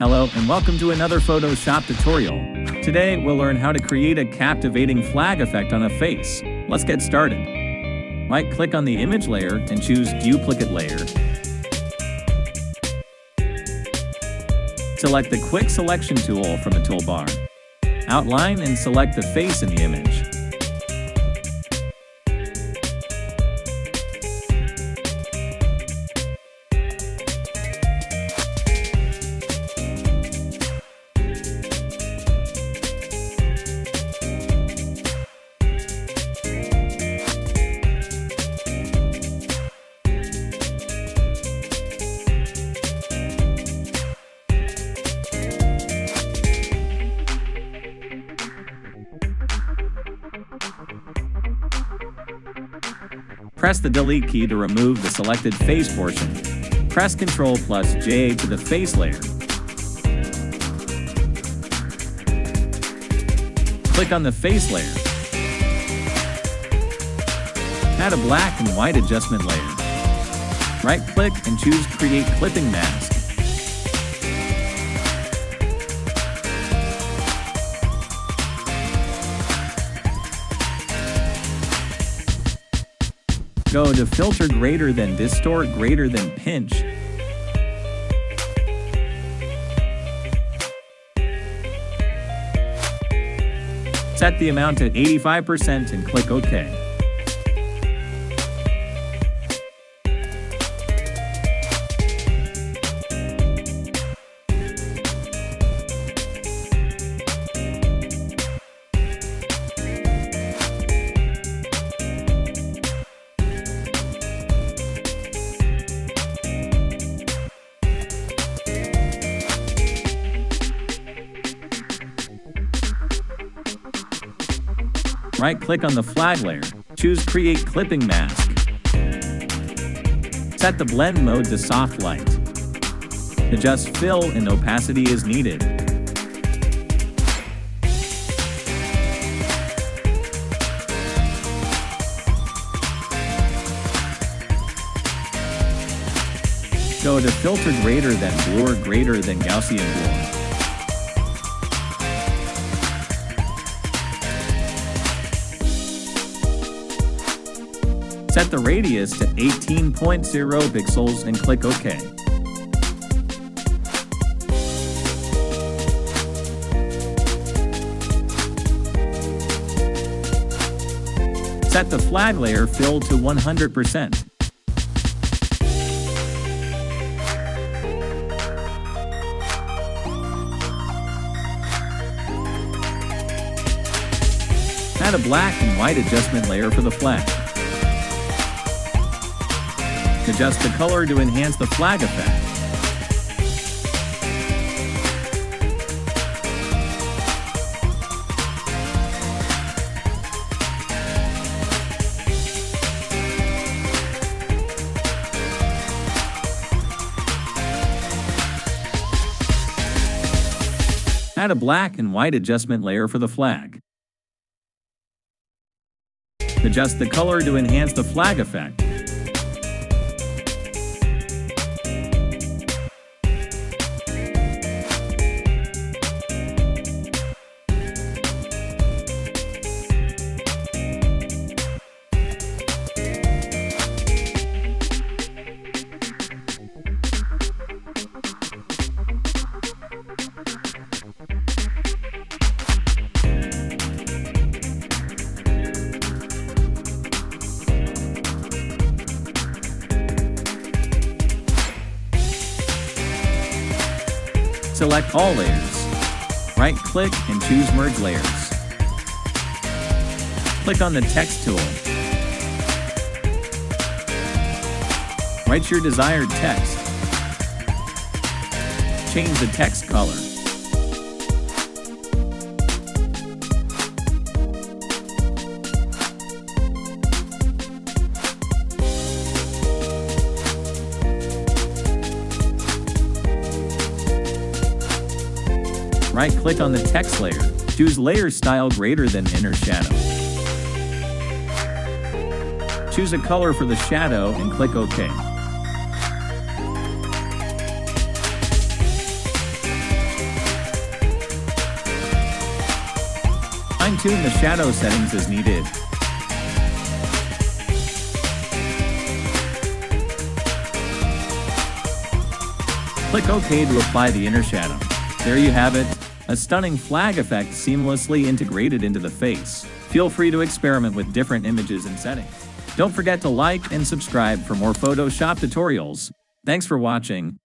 Hello and welcome to another Photoshop tutorial. Today we'll learn how to create a captivating flag effect on a face. Let's get started. Right-click on the image layer and choose Duplicate Layer. Select the Quick Selection tool from the toolbar. Outline and select the face in the image. Press the Delete key to remove the selected face portion. Press Ctrl+J to the face layer. Click on the face layer. Add a black and white adjustment layer. Right-click and choose Create Clipping Mask. Go to Filter greater than Distort greater than Pinch. Set the amount at 85% and click OK. Right-click on the flag layer. Choose Create Clipping Mask. Set the blend mode to soft light. Adjust fill and opacity as needed. Go to Filter greater than Blur greater than Gaussian Blur. Set the radius to 18.0 pixels and click OK. Set the flag layer fill to 100%. Add a black and white adjustment layer for the flag. Adjust the color to enhance the flag effect. Add a black and white adjustment layer for the flag. Adjust the color to enhance the flag effect. Select all layers. Right-click and choose Merge Layers. Click on the Text tool. Write your desired text. Change the text color. Right-click on the text layer. Choose Layer Style greater than Inner Shadow. Choose a color for the shadow and click OK. Fine-tune the shadow settings as needed. Click OK to apply the inner shadow. There you have it, a stunning flag effect seamlessly integrated into the face. Feel free to experiment with different images and settings. Don't forget to like and subscribe for more Photoshop tutorials. Thanks for watching.